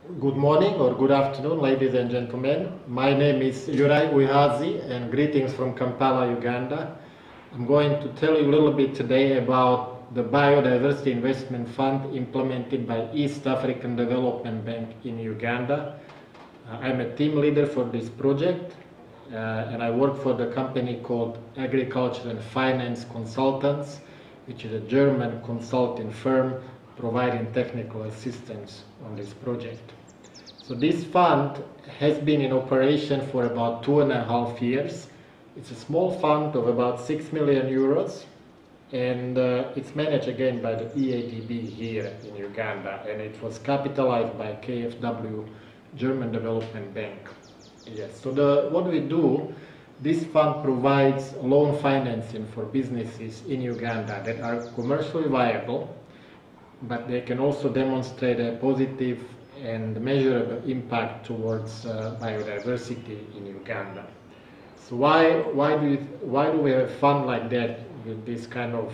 Good morning or good afternoon, ladies and gentlemen. My name is Yurai Uihazi and greetings from Kampala, Uganda. I'm going to tell you a little bit today about the Biodiversity Investment Fund implemented by East African Development Bank in Uganda. I'm a team leader for this project and I work for the company called Agriculture and Finance Consultants, which is a German consulting firm providing technical assistance on this project. So this fund has been in operation for about 2.5 years. It's a small fund of about 6 million euros and it's managed again by the EADB here in Uganda, and it was capitalized by KfW, German Development Bank. Yes, so what we do, this fund provides loan financing for businesses in Uganda that are commercially viable, but they can also demonstrate a positive and measurable impact towards biodiversity in Uganda. So why do we have a fund like that with this kind of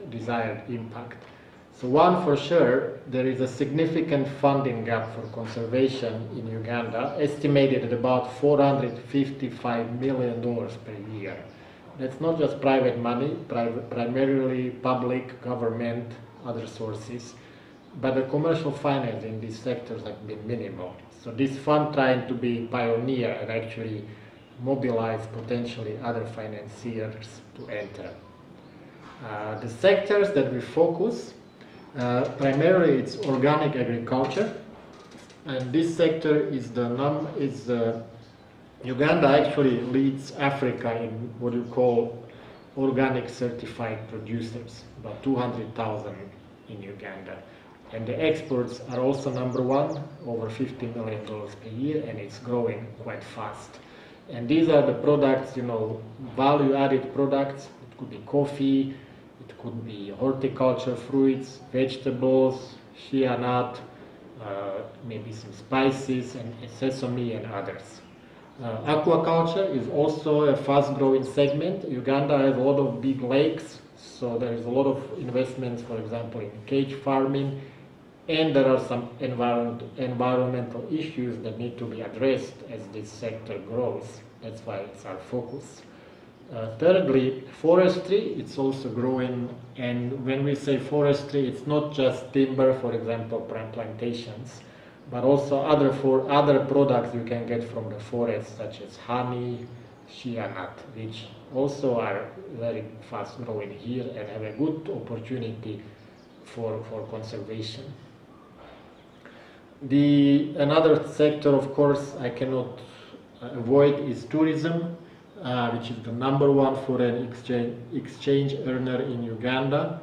desired impact? So one, for sure, there is a significant funding gap for conservation in Uganda, estimated at about $455 million per year. That's not just private money, primarily public, government, other sources, but the commercial finance in these sectors have been minimal. So this fund trying to be pioneer and actually mobilize potentially other financiers to enter. The sectors that we focus, primarily it's organic agriculture, and this sector is Uganda actually leads Africa in what you call organic certified producers, about 200,000 in Uganda. And the exports are also number one, over $50 million per year, and it's growing quite fast. And these are the products, value-added products. It could be coffee, it could be horticulture, fruits, vegetables, shea nut, maybe some spices and sesame and others. Aquaculture is also a fast-growing segment. Uganda has a lot of big lakes, so there is a lot of investments, for example, in cage farming, and there are some environmental issues that need to be addressed as this sector grows. That's why it's our focus. Thirdly, forestry, it's also growing, and when we say forestry, it's not just timber, for example, plantations, but also other products you can get from the forest, such as honey, shea nut, which also are very fast growing here and have a good opportunity for conservation. Another sector, of course, I cannot avoid is tourism, which is the number one foreign exchange earner in Uganda,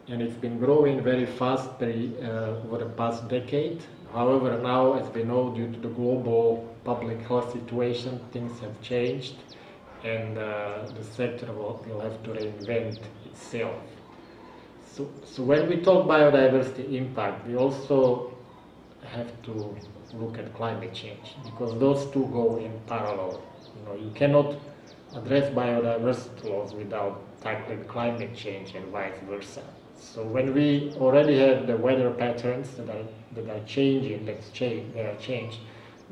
and it's been growing very fast over the past decade. However, now, as we know, due to the global public health situation, things have changed, and the sector will have to reinvent itself. So when we talk biodiversity impact, we also have to look at climate change, because those two go in parallel. You cannot address biodiversity loss without tackling climate change and vice versa. So when we already have the weather patterns that are changing,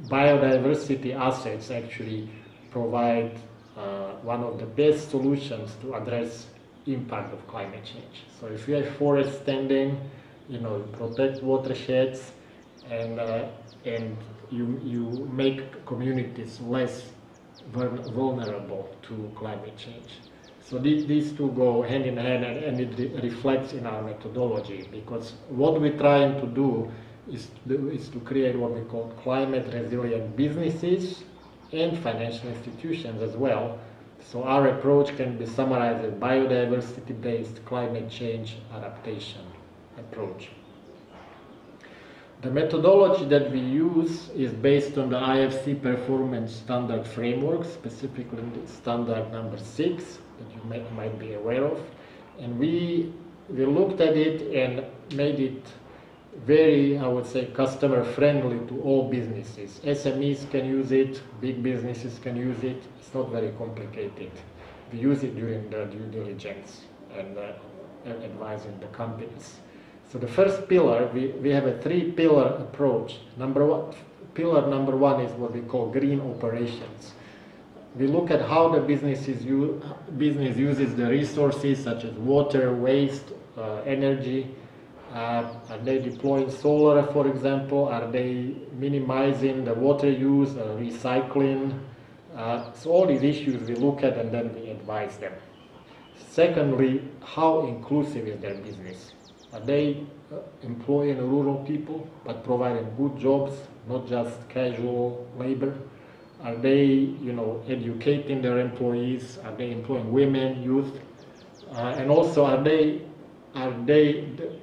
biodiversity assets actually provide one of the best solutions to address impact of climate change. So if you have forests standing, you protect watersheds, and you make communities less vulnerable to climate change. So these two go hand in hand, and it reflects in our methodology, because what we're trying to do is to create what we call climate resilient businesses and financial institutions as well. So our approach can be summarized as biodiversity-based climate change adaptation approach. The methodology that we use is based on the AFC performance standard framework, specifically standard number 6 that you might be aware of. And we looked at it and made it very, I would say, customer friendly to all businesses. SMEs can use it, big businesses can use it. It's not very complicated. We use it during the due diligence and advising the companies. So the first pillar, we have a three-pillar approach. Pillar number one is what we call green operations. We look at how the business uses the resources such as water, waste, energy. Are they deploying solar, for example? Are they minimizing the water use, recycling? So all these issues we look at and then we advise them. Secondly, how inclusive is their business? Are they employing rural people but providing good jobs, not just casual labor? Are they, educating their employees? Are they employing women, youth? And also, are they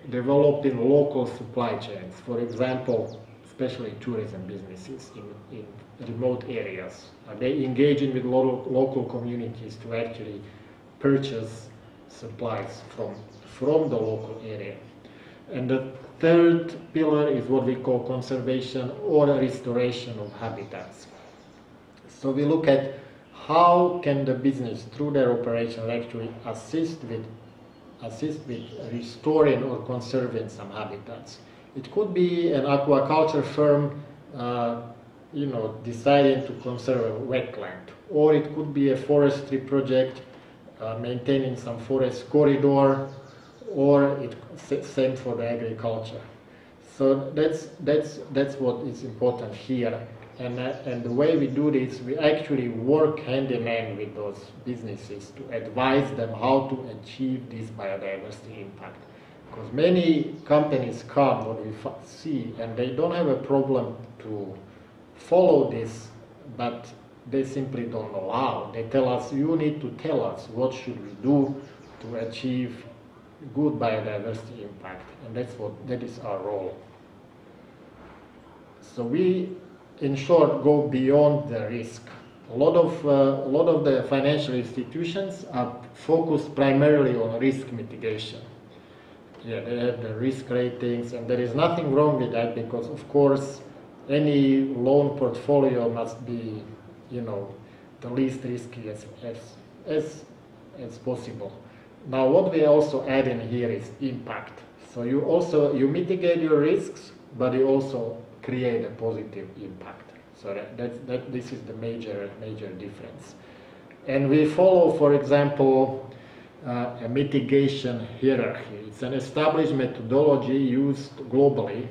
developing local supply chains? For example, especially tourism businesses in remote areas. Are they engaging with local communities to actually purchase supplies from the local area? And the third pillar is what we call conservation or restoration of habitats. So we look at how can the business through their operation actually assist with restoring or conserving some habitats. It could be an aquaculture firm deciding to conserve a wetland, or it could be a forestry project maintaining some forest corridor, or same for the agriculture. So that's what is important here. And the way we do this, we actually work hand in hand with those businesses to advise them how to achieve this biodiversity impact. Because many companies come, what we see, and they don't have a problem to follow this, but they simply don't know how. They tell us, you need to tell us what should we do to achieve good biodiversity impact, and that is our role. So we, in short, go beyond the risk. A lot of the financial institutions are focused primarily on risk mitigation. Yeah, they have the risk ratings, and there is nothing wrong with that because, of course, any loan portfolio must be, the least risky as possible. Now, what we also add in here is impact. So you mitigate your risks, but you also create a positive impact. So this is the major difference. And we follow, for example, a mitigation hierarchy. It's an established methodology used globally.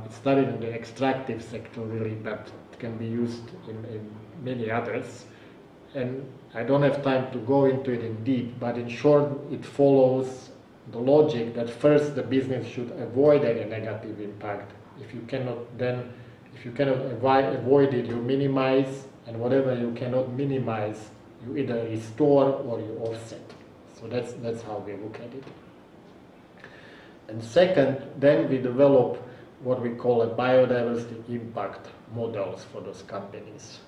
It's studied in the extractive sector really, but it can be used in many others. And I don't have time to go into it in deep, but in short, it follows the logic that first the business should avoid any negative impact. If you cannot avoid it, you minimize, and whatever you cannot minimize, you either restore or you offset. So that's how we look at it. And second, then we develop what we call a biodiversity impact models for those companies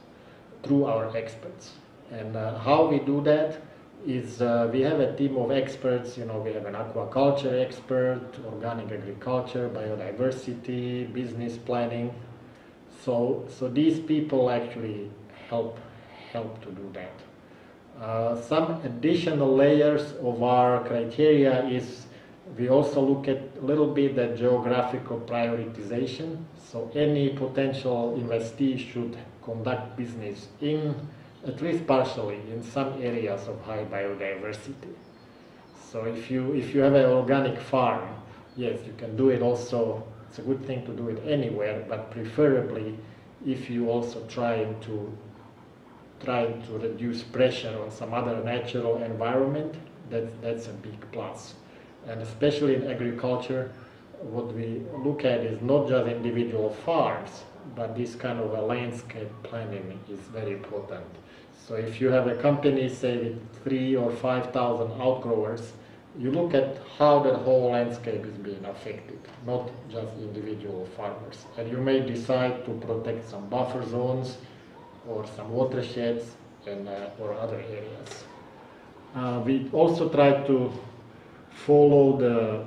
through our experts. And how we do that is we have a team of experts. We have an aquaculture expert, organic agriculture, biodiversity, business planning. So these people actually help to do that. Some additional layers of our criteria is we also look at a little bit at geographical prioritization. So any potential investee should conduct business at least partially, in some areas of high biodiversity. So if you have an organic farm, yes, you can do it also. It's a good thing to do it anywhere, but preferably if you also trying to reduce pressure on some other natural environment, that's a big plus. And especially in agriculture, what we look at is not just individual farms, but this kind of a landscape planning is very important. So if you have a company, say with 3,000 or 5,000 outgrowers, you look at how the whole landscape is being affected, not just individual farmers. And you may decide to protect some buffer zones or some watersheds or other areas. We also try to follow the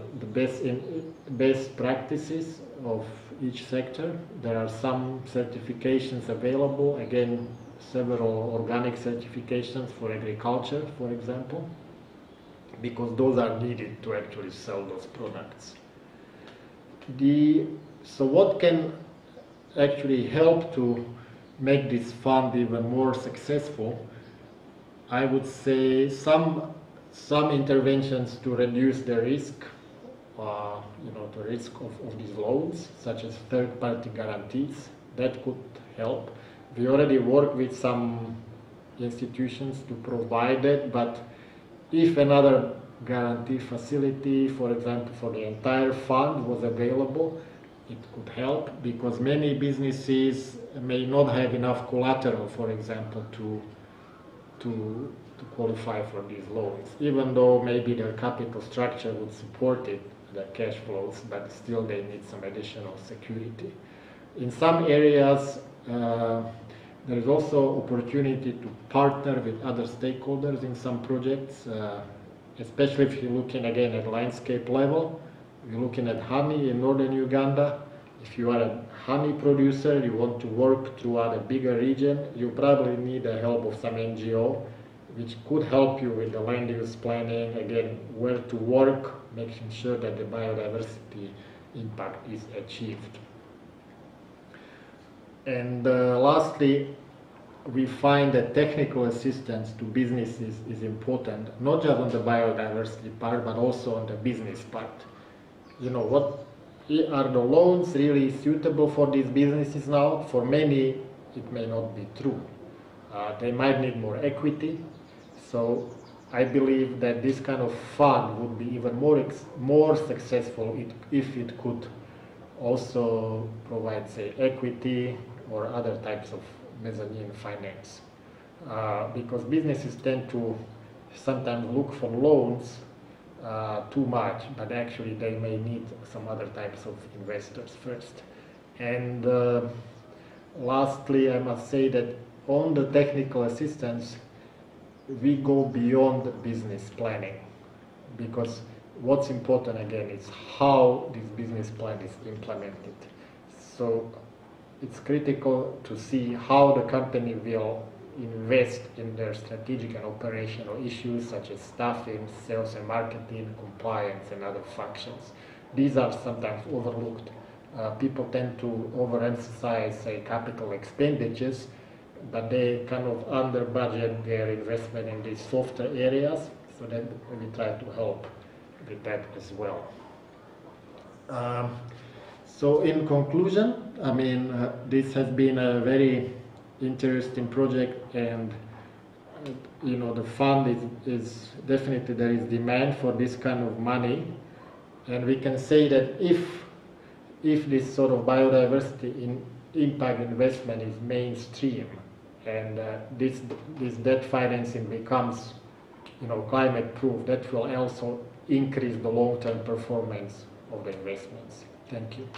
best practices of each sector. There are some certifications available, again, several organic certifications for agriculture, for example. because those are needed to actually sell those products. So what can actually help to make this fund even more successful? I would say some interventions to reduce the risk, the risk of these loans, such as third-party guarantees. That could help. We already work with some institutions to provide it, but if another guarantee facility, for example, for the entire fund was available, it could help, because many businesses may not have enough collateral, for example, to qualify for these loans, even though maybe their capital structure would support it, the cash flows, but still they need some additional security. In some areas, there is also opportunity to partner with other stakeholders in some projects, especially if you're looking again at landscape level. You're looking at honey in northern Uganda. If you are a honey producer, you want to work throughout a bigger region, you probably need the help of some NGO, which could help you with the land use planning, again, where to work, making sure that the biodiversity impact is achieved. And lastly, we find that technical assistance to businesses is important, not just on the biodiversity part, but also on the business part. What are the loans really suitable for these businesses now? For many, it may not be true. They might need more equity. So I believe that this kind of fund would be even more successful if it could also provide, say, equity or other types of mezzanine finance, because businesses tend to sometimes look for loans too much, but actually they may need some other types of investors first. And lastly, I must say that on the technical assistance, we go beyond business planning, because what's important again is how this business plan is implemented. So it's critical to see how the company will invest in their strategic and operational issues such as staffing, sales and marketing, compliance and other functions. These are sometimes overlooked. People tend to overemphasize, say, capital expenditures, but they kind of under budget their investment in these softer areas, so that we try to help with that as well. So in conclusion, this has been a very interesting project, and the fund is definitely, there is demand for this kind of money, and we can say that if this sort of biodiversity impact investment is mainstream, and this debt financing becomes climate proof, that will also increase the long-term performance of the investments. Thank you.